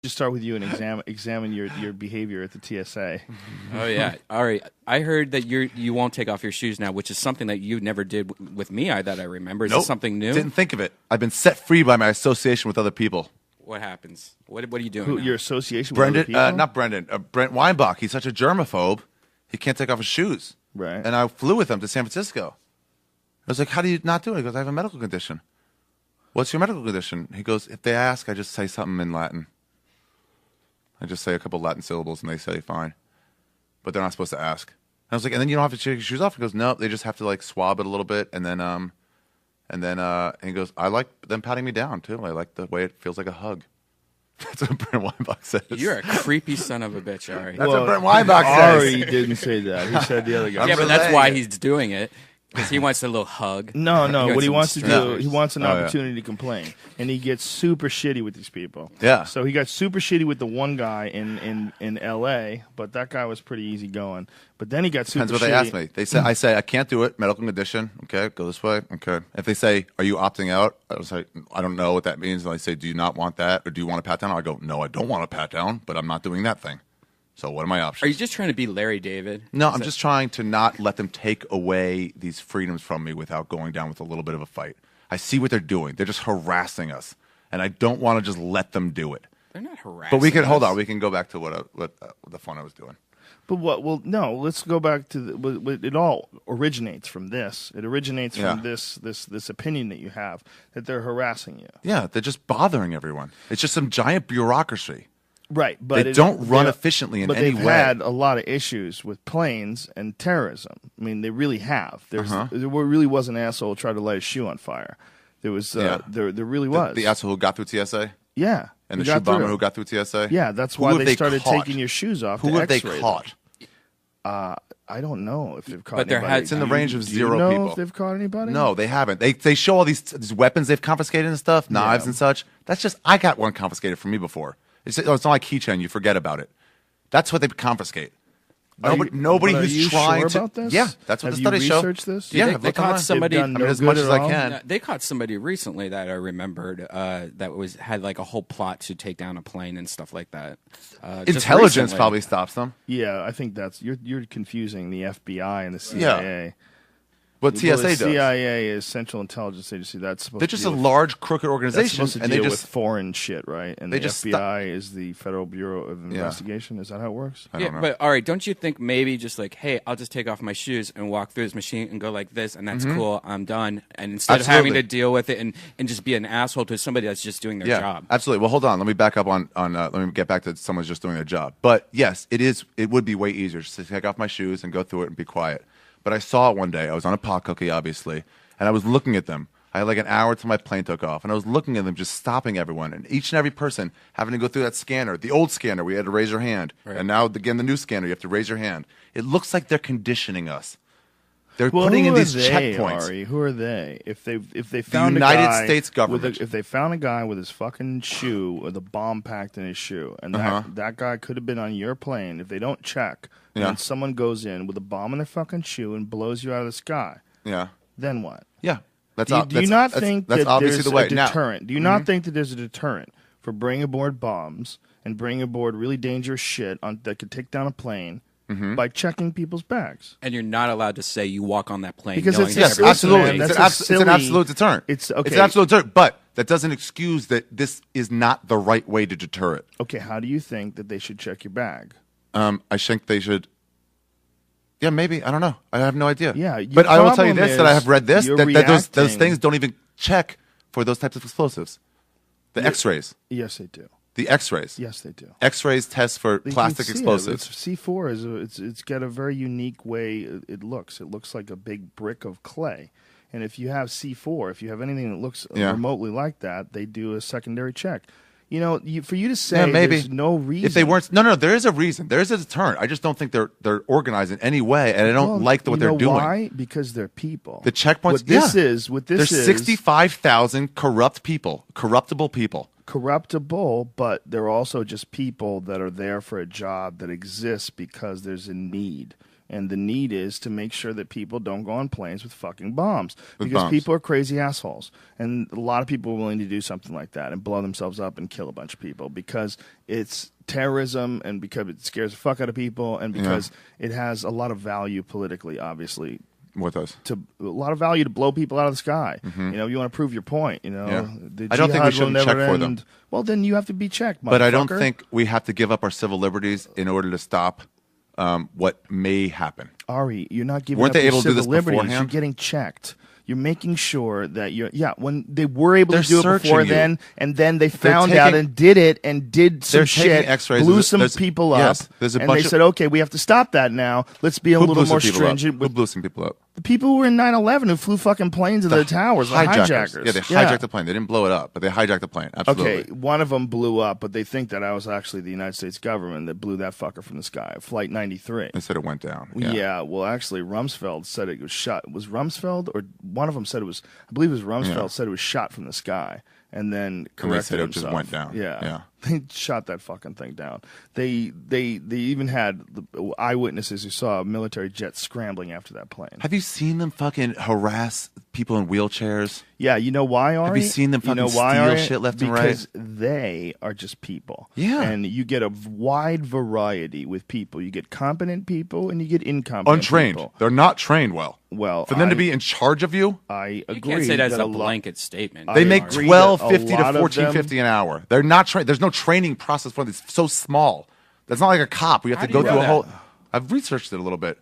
Just start with you and examine your behavior at the TSA. Oh yeah, Ari, I heard that you won't take off your shoes now, which is something that you never did with me. That I remember. Is this something new? Didn't think of it. I've been set free by my association with other people. What happens? What are you doing? Your association with Brendan, other people? not Brendan. Brent Weinbach. He's such a germaphobe. He can't take off his shoes. Right. And I flew with him to San Francisco. I was like, "How do you not do it?" He goes, "I have a medical condition." "What's your medical condition?" He goes, "If they ask, I just say something in Latin. I just say a couple Latin syllables and they say fine. But they're not supposed to ask." And I was like, "And then you don't have to take your shoes off?" He goes, "No, they just have to like swab it a little bit and he goes, "I like them patting me down too. I like the way it feels like a hug." That's what Brent Weinbach says. You're a creepy son of a bitch, Ari. That's what Brent Weinbach says. Ari didn't say that. He said the other guy. Yeah, but that's why he's doing it. Because he wants a little hug. No. What he wants to do, strangers. he wants an opportunity to complain, and he gets super shitty with these people. Yeah. So he got super shitty with the one guy in L.A., but that guy was pretty easygoing. But then he got super. Depends what shitty. they ask me. They say, I say, "I can't do it. Medical condition." Okay, go this way. Okay. If they say, "Are you opting out?" I was like, "I don't know what that means." And I say, "Do you not want that, or do you want a pat down?" I go, "No, I don't want a pat down, but I'm not doing that thing." So what are my options? Are you just trying to be Larry David? No, I'm just trying to not let them take away these freedoms from me without going down with a little bit of a fight. I see what they're doing. They're just harassing us, and I don't want to just let them do it. They're not harassing. But we can hold us. on. We can go back to what the fun I was doing. But what? Well, no. Let's go back to it. All originates from this. It originates from this opinion that you have that they're harassing you. Yeah, they're just bothering everyone. It's just some giant bureaucracy. Right, but they don't run efficiently in any way. But they've had a lot of issues with planes and terrorism. I mean, they really have. There really was an asshole who tried to light a shoe on fire. There was, there really was. The asshole who got through TSA? Yeah. And the shoe bomber who got through TSA? Yeah, that's why they started taking your shoes off. Who have they caught? I don't know if they've caught anybody. It's in the range of zero people. Do you know people. if they've caught anybody? No, they haven't. They show all these weapons they've confiscated and stuff, knives and such. That's just, I got one confiscated from me before. It's not like keychain. You forget about it. That's what they confiscate. Nobody who's trying sure about this? Yeah, that's what the studies show. Have you researched this? Yeah, they caught somebody. I mean, as much as I can. They caught somebody recently that I remembered that had like a whole plot to take down a plane and stuff like that. Intelligence probably stops them. Yeah, I think that's you're confusing the FBI and the CIA. What TSA does. CIA is Central Intelligence Agency. That's supposed They're to just deal a with, large crooked organization, that's supposed to and deal they with just foreign shit, right? And they the just FBI is the Federal Bureau of Investigation. Is that how it works? I don't know. But all right, don't you think maybe just like, hey, I'll just take off my shoes and walk through this machine and go like this, and that's cool. I'm done. And instead of having to deal with it and just be an asshole to somebody that's just doing their job. Absolutely. Well, hold on. Let me back up on let me get back to someone's just doing their job. But yes, it would be way easier just to take off my shoes and go through it and be quiet. But I saw it one day. I was on a pot cookie, obviously, and I was looking at them. I had like an hour till my plane took off, and I was looking at them just stopping everyone, and each and every person having to go through that scanner. The old scanner, we had to raise your hand. Right. And now, again, the new scanner, you have to raise your hand. It looks like they're conditioning us. They're putting in these checkpoints. Ari? Who are they? If they found the United a guy States government. if they found a guy with his fucking shoe with a bomb packed in his shoe, and that guy could have been on your plane, if they don't check, and someone goes in with a bomb in their fucking shoe and blows you out of the sky, then what? Yeah. Do you not think that obviously there's the way. a deterrent? Do you not think that there's a deterrent for bringing aboard bombs and bringing aboard really dangerous shit that could take down a plane by checking people's bags? And you're not allowed to say you walk on that plane. Because it's absolutely. Man, it's an absolute deterrent. It's okay. It's an absolute deterrent, but that doesn't excuse that this is not the right way to deter it. Okay, how do you think that they should check your bag? I think they should. Yeah, maybe. I don't know. I have no idea. Yeah, but I will tell you this: that I have read this that those things don't even check for those types of explosives. The X-rays. Yes, they do. The X-rays. Yes, they do. X-rays test for plastic explosives. C4 it's got a very unique way it looks. It looks like a big brick of clay. And if you have C4, if you have anything that looks remotely like that, they do a secondary check. You know, for you to say maybe there's no reason. If they weren't, no, there is a reason. There is a deterrent. I just don't think they're organized in any way, and I don't like what they're doing. Why? Because they're people. The checkpoints. There's 65,000 corrupt people, corruptible people. Corruptible, but they're also just people that are there for a job that exists because there's a need. And the need is to make sure that people don't go on planes with fucking bombs. Because people are crazy assholes. And a lot of people are willing to do something like that and blow themselves up and kill a bunch of people because it's terrorism and because it scares the fuck out of people and because it has a lot of value politically, obviously. With us. A lot of value to blow people out of the sky. Mm-hmm. You know, you want to prove your point. You know, I don't think we shouldn't check for them. Well, then you have to be checked, motherfucker. But I don't think we have to give up our civil liberties in order to stop what may happen. Ari, you're not giving Weren't up they your able to do civil this liberties. beforehand? You're getting checked. You're making sure that you're when they were able to do it before then, and then they found out and did it and did some shit, blew some people up, and they said, okay, we have to stop that now. Let's be a little more stringent. Who blew some people up? The people who were in 9/11 who flew fucking planes into the towers, the hijackers. Yeah, they hijacked the plane. They didn't blow it up, but they hijacked the plane. Absolutely. Okay, one of them blew up, but they think that I was actually the United States government that blew that fucker from the sky. Flight 93. They said it went down. Yeah, well, actually, Rumsfeld said it was shot. Was Rumsfeld or one of them said it was? I believe it was Rumsfeld said it was shot from the sky, and then corrected himself. It just went down. Yeah. They shot that fucking thing down. They even had eyewitnesses who saw a military jet scrambling after that plane. Have you seen them fucking harass people in wheelchairs? Yeah, you know why, Ari? Have you seen them fucking steal shit left and right? Because they are just people. Yeah. And you get a wide variety with people. You get competent people and you get incompetent Untrained. people. They're not trained well. Well, for them to be in charge of you? I agree. You can't say that's a blanket statement. They make $12.50 to $14.50 an hour. They're not trained. There's no training process for them. It's so small. That's not like a cop. We have to go through a whole. I've researched it a little bit.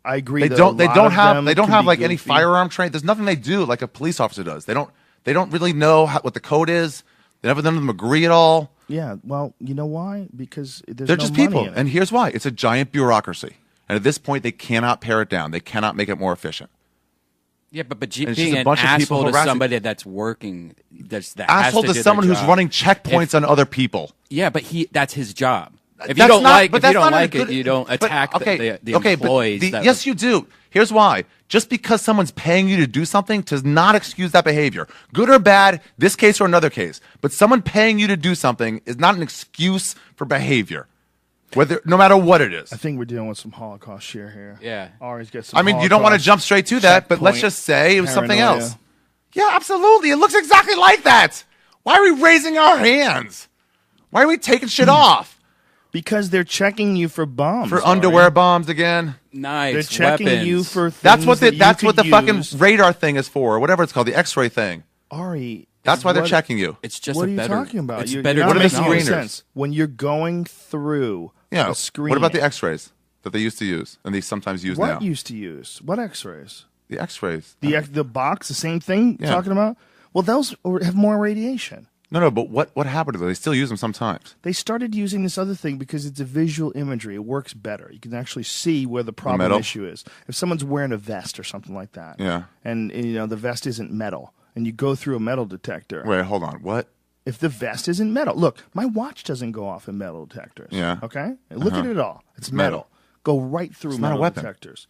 I agree. They don't have like any firearm training. There's nothing they do like a police officer does. They don't really know what the code is. None of them agree at all. Yeah. Well, you know why? Because they're just people. And here's why. It's a giant bureaucracy. And at this point, they cannot pare it down. They cannot make it more efficient. Yeah, but being an asshole to somebody that's working, asshole to someone who's running checkpoints on other people. Yeah, but that's his job. If you don't like it, you don't attack the employees. Yes, you do. Here's why. Just because someone's paying you to do something does not excuse that behavior. Good or bad, this case or another case. But someone paying you to do something is not an excuse for behavior. No matter what it is. I think we're dealing with some Holocaust shit here. Yeah. Ari's got some you don't want to jump straight to that, but let's just say it was something else. Yeah, absolutely. It looks exactly like that. Why are we raising our hands? Why are we taking shit off? Because they're checking you for bombs. For underwear bombs again. Nice. They're checking you for things that's what the fucking radar thing is for, or whatever it's called, the X-ray thing. Ari. That's why they're checking you. It's just what are you talking about? It's you're better. What are the screeners? When you're going through a screen. What about the X-rays that they used to use and they sometimes use now? What used to use? What X-rays? The X-rays. The box, the same thing you're talking about? Well, those have more radiation. No, but what happened to them? They still use them sometimes. They started using this other thing because it's a visual imagery. It works better. You can actually see where the problem issue is. If someone's wearing a vest or something like that, and the vest isn't metal, and you go through a metal detector. Wait, hold on. What? If the vest isn't metal, look, my watch doesn't go off in metal detectors. Yeah. Okay. Look at it all. It's metal. Go right through metal detectors.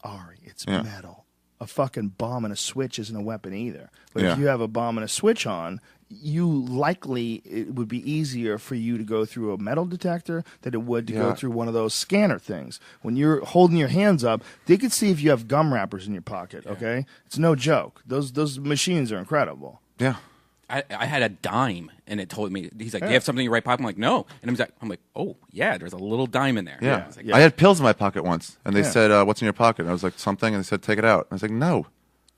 Ari, it's metal. A fucking bomb and a switch isn't a weapon either. But if you have a bomb and a switch on, it would be easier for you to go through a metal detector than it would to go through one of those scanner things. When you're holding your hands up, they can see if you have gum wrappers in your pocket, okay? It's no joke. Those machines are incredible. Yeah. I had a dime, and it told me, he's like, do you have something in your right pocket? I'm like, no. And I'm like, oh, yeah, there's a little dime in there. Yeah. I, I had pills in my pocket once, and they said, what's in your pocket? And I was like, something, and they said, take it out. And I was like, no.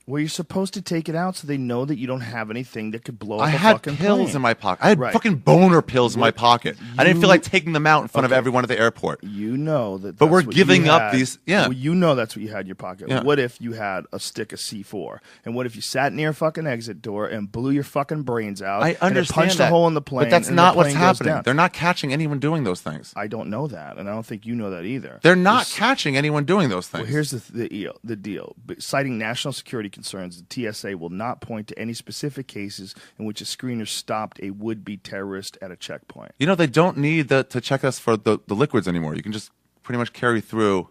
Well, you're supposed to take it out so they know that you don't have anything that could blow up I a had fucking pills plane. in my pocket. I had fucking boner pills in my pocket. I didn't feel like taking them out in front of everyone at the airport. You know that. But we're giving up these. Yeah. Well, you know that's what you had in your pocket. Yeah. What if you had a stick of C4? And what if you sat near a fucking exit door and blew your fucking brains out? I understand and it punched a hole in the plane. But that's and not what's the plane goes happening. down. They're not catching anyone doing those things. I don't know that, and I don't think you know that either. They're not catching anyone doing those things. Well, here's the deal. Citing national security concerns, the TSA will not point to any specific cases in which a screener stopped a would-be terrorist at a checkpoint. You know, they don't need to check us for the liquids anymore. You can just pretty much carry through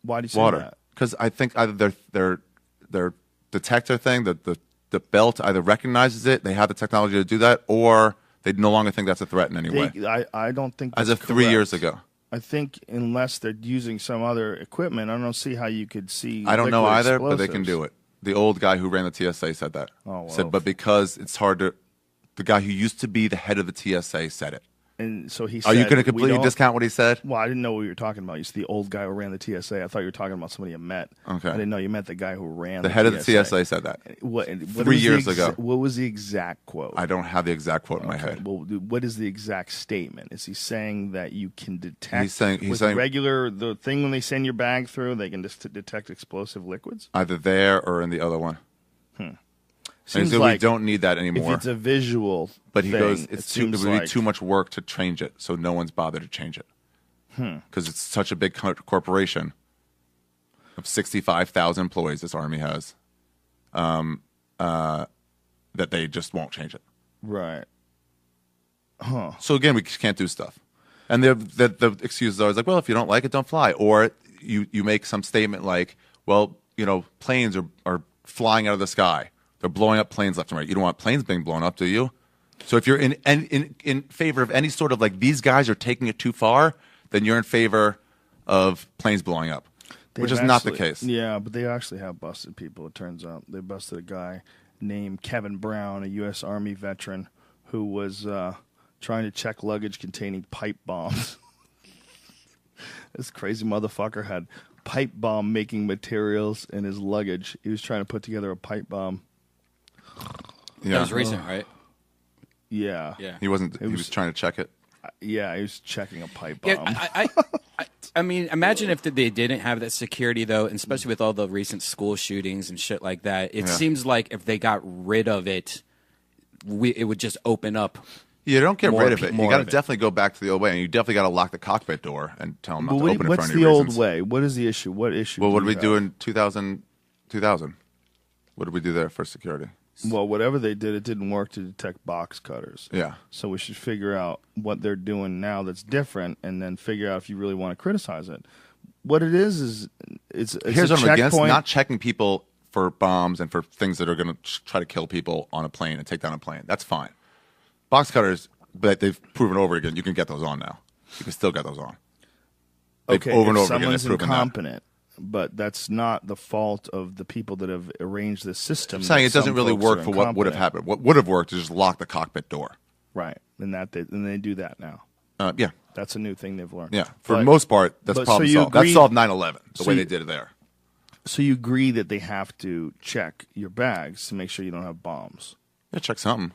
Why do you say water. that? Because I think either their detector thing, the belt either recognizes it, they have the technology to do that, or they no longer think that's a threat in any way. I don't think As that's of 3 years correct. ago. I think unless they're using some other equipment, I don't see how you could see. I don't know either, explosives. but they can do it. The old guy who ran the TSA said that. Oh, wow. Said, but because it's hard to, the guy who used to be the head of the TSA said it. And so he said, are you going to completely discount what he said? Well, I didn't know what you were talking about. You said the old guy who ran the TSA. I thought you were talking about somebody you met. Okay. I didn't know you meant the guy who ran the head of the TSA said that. What 3 years ago. What was the exact quote? I don't have the exact quote in my head. Well, what is the exact statement? Is he saying that you can detect he's saying the thing when they send your bag through, they can just detect explosive liquids? Either there or in the other one. Seems and so like we don't need that anymore. If it's a visual but he thing, goes, it would be too much work to change it, so no one's bothered to change it. Because it's such a big corporation of 65,000 employees this Army has, that they just won't change it. Right. So again, we can't do stuff. And the excuse is always like, well, if you don't like it, don't fly. Or you make some statement like, well, planes are flying out of the sky. They're blowing up planes left and right. You don't want planes being blown up, do you? So if you're in favor of any sort of like these guys are taking it too far, then you're in favor of planes blowing up, which is not the case. Yeah, but they actually have busted people, it turns out. They busted a guy named Kevin Brown, a U.S. Army veteran, who was trying to check luggage containing pipe bombs. This crazy motherfucker had pipe bomb making materials in his luggage. He was trying to put together a pipe bomb. Yeah. That was recent, right? Yeah. Yeah. He was trying to check it. Yeah, he was checking a pipe bomb. Yeah, I mean, imagine if they didn't have that security, though, and especially with all the recent school shootings and shit like that. It seems like if they got rid of it, it would just open up. You don't get rid of it. You got to definitely go back to the old way, and you definitely got to lock the cockpit door and tell them not to open it for any reasons. What's the old way? What is the issue? What issue? Well, what did we do in 2000? What did we do there for security? Well, whatever they did, it didn't work to detect box cutters. Yeah. So we should figure out what they're doing now that's different, and then figure out if you really want to criticize it. What it is it's here's a what I'm against: checkpoint. not checking people for bombs and for things that are going to try to kill people on a plane and take down a plane. That's fine. Box cutters, but they've proven over again. You can get those on now. You can still get those on. Okay, over and if over again, they've someone's proven incompetent. But that's not the fault of the people that have arranged this system. I'm saying it doesn't really work for what would have happened. What would have worked is just lock the cockpit door. Right, and they do that now. Yeah, that's a new thing they've learned. Yeah, for the most part, that's problem solved. That solved 9/11 the way they did it there. So you agree that they have to check your bags to make sure you don't have bombs? Yeah, check something.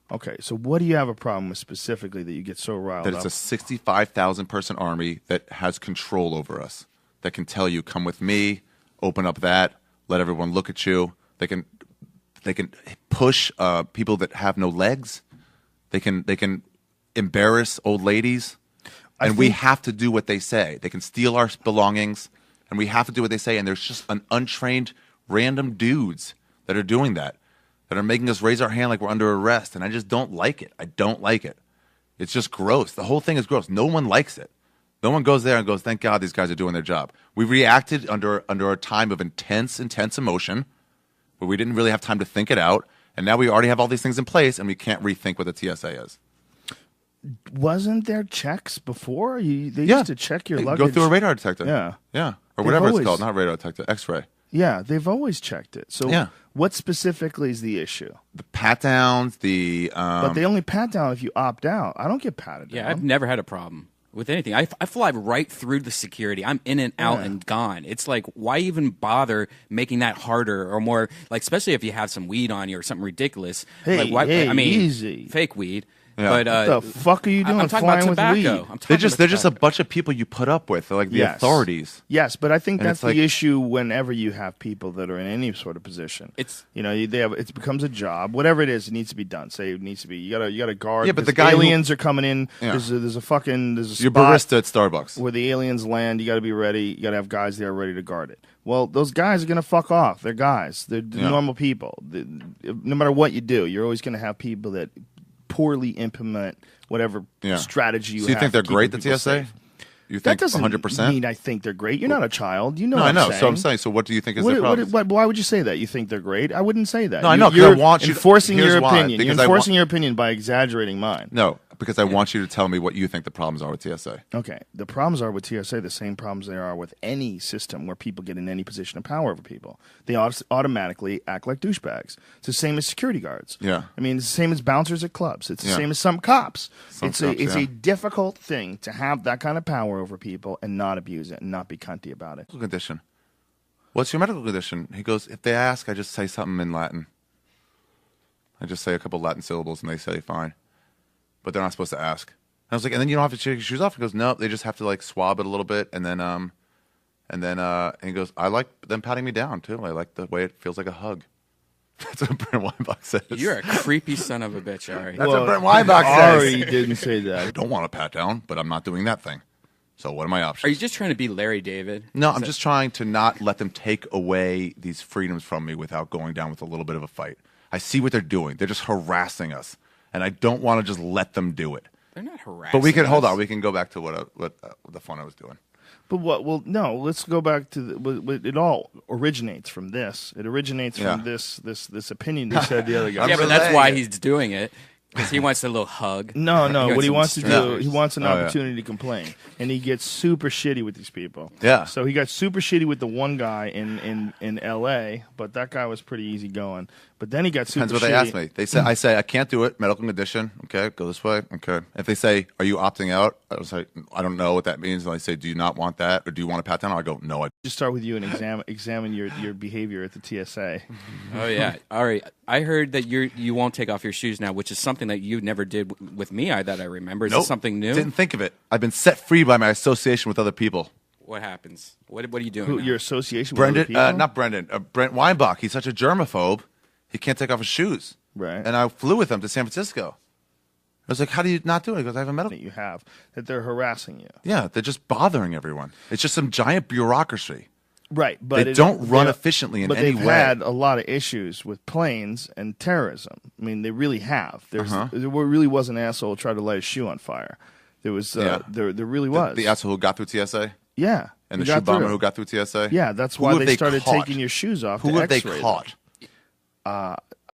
Okay, so what do you have a problem with specifically that you get so riled up? That it's a 65,000 person army that has control over us. That can tell you, come with me, open up that, let everyone look at you. They can push people that have no legs. They can embarrass old ladies, and we have to do what they say. They can steal our belongings, and we have to do what they say. And there's just an untrained, random dudes that are doing that are making us raise our hand like we're under arrest. And I just don't like it. I don't like it. It's just gross. The whole thing is gross. No one likes it. No one goes there and goes, thank God these guys are doing their job. We reacted under a time of intense emotion where we didn't really have time to think it out. And now we already have all these things in place and we can't rethink what the TSA is. Wasn't there checks before? They used to check your luggage. Go through a radar detector. Yeah. Yeah. Or whatever it's called. Not radar detector. X-ray. Yeah. They've always checked it. So what specifically is the issue? The pat downs, but they only pat down if you opt out. I don't get patted down. Yeah, I've never had a problem with anything. I fly right through the security. I'm in and out and gone. It's like, why even bother making that harder or more, like, especially if you have some weed on you or something ridiculous. Hey, like, why, I mean, easy. Fake weed. Yeah. But what the fuck are you doing? I'm talking about tobacco. They're just a bunch of people you put up with. They're like the authorities. Yes, but I think that's the issue whenever you have people that are in any sort of position. It's it becomes a job. Whatever it is, it needs to be done. Say it needs to be. You gotta guard. Yeah, but the guy aliens are coming in. Yeah. There's a spot your barista at Starbucks where the aliens land. You got to be ready. You got to have guys there ready to guard it. Well, those guys are gonna fuck off. They're guys. They're normal people. No matter what you do, you're always gonna have people that poorly implement whatever strategy you have. So you think they're great, the TSA? Safe. You think that doesn't 100%? mean I think they're great. You're not a child. You know. No, what I know. I'm saying. So I'm saying. So what do you think is their problem? Why would you say that? You think they're great? I wouldn't say that. No, I know. Because I want you enforcing your opinion. You're enforcing your opinion by exaggerating mine. No, because I want you to tell me what you think the problems are with TSA. Okay. The problems are with TSA the same problems there are with any system where people get in any position of power over people. They automatically act like douchebags. It's the same as security guards. Yeah. I mean, it's the same as bouncers at clubs. It's the same as some cops. It's a difficult thing to have that kind of power over people and not abuse it and not be cunty about it. Condition. What's your medical condition? He goes, if they ask, I just say something in Latin. I just say a couple Latin syllables and they say fine. But they're not supposed to ask. And I was like, and then you don't have to take your shoes off? He goes, no, they just have to like swab it a little bit, and then he goes, I like them patting me down too. I like the way it feels like a hug. That's what Brent Weinbach says. You're a creepy son of a bitch, Ari. That's what Brent Weinbach says. Ari didn't say that. I don't want a pat down, but I'm not doing that thing. So what are my options? Are you just trying to be Larry David? No, I'm just trying to not let them take away these freedoms from me without going down with a little bit of a fight. I see what they're doing. They're just harassing us. And I don't want to just let them do it. They're not harassing. But we can us. hold on. We can go back to what the fun I was doing. But what? Well, no. Let's go back to it. All originates from this. It originates from this opinion that said the other guy. Yeah, but that's why he's doing it. Because he wants a little hug. No. What he wants to do, he wants an opportunity to complain, and he gets super shitty with these people. Yeah. So he got super shitty with the one guy in L.A., but that guy was pretty easy going. But then he got super shitty. Depends what they ask me. They say, I say, I can't do it. Medical condition. Okay, go this way. Okay. If they say, are you opting out? I was like, I don't know what that means. And I say, do you not want that, or do you want a pat down? I go, no. Just start with you and examine your behavior at the TSA. Oh yeah, Ari. I heard that you won't take off your shoes now, which is something that you never did with me. That I remember. Is this something new? Didn't think of it. I've been set free by my association with other people. What happens? What are you doing? Your association with Brendan, other people? not Brendan. Brent Weinbach. He's such a germaphobe. He can't take off his shoes. Right. And I flew with him to San Francisco. I was like, how do you not do it? He goes, I have a medical. That you have, that they're harassing you. Yeah, they're just bothering everyone. It's just some giant bureaucry. Right, but they don't run efficiently in any way. But they've had a lot of issues with planes and terrorism. I mean, they really have. There really was an asshole who tried to light his shoe on fire. There was, there really was. The asshole who got through TSA? Yeah. And the shoe bomber who got through TSA? Yeah, that's why they started taking your shoes off. Who have they caught?